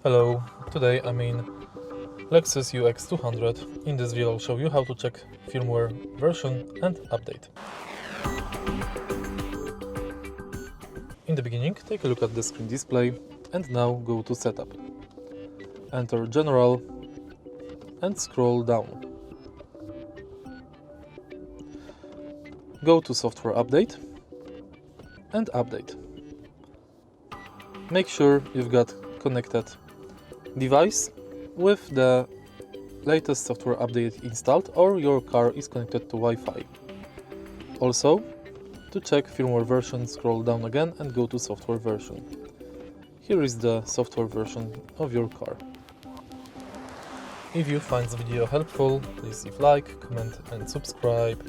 Hello, today I'm in Lexus UX200. In this video I'll show you how to check firmware version and update. In the beginning, take a look at the screen display and now go to Setup. Enter General and scroll down. Go to Software Update and Update. Make sure you've got connected device with the latest software update installed or your car is connected to Wi-Fi. Also, to check firmware version, scroll down again and go to software version. Here is the software version of your car. If you find the video helpful, please leave like, comment and subscribe.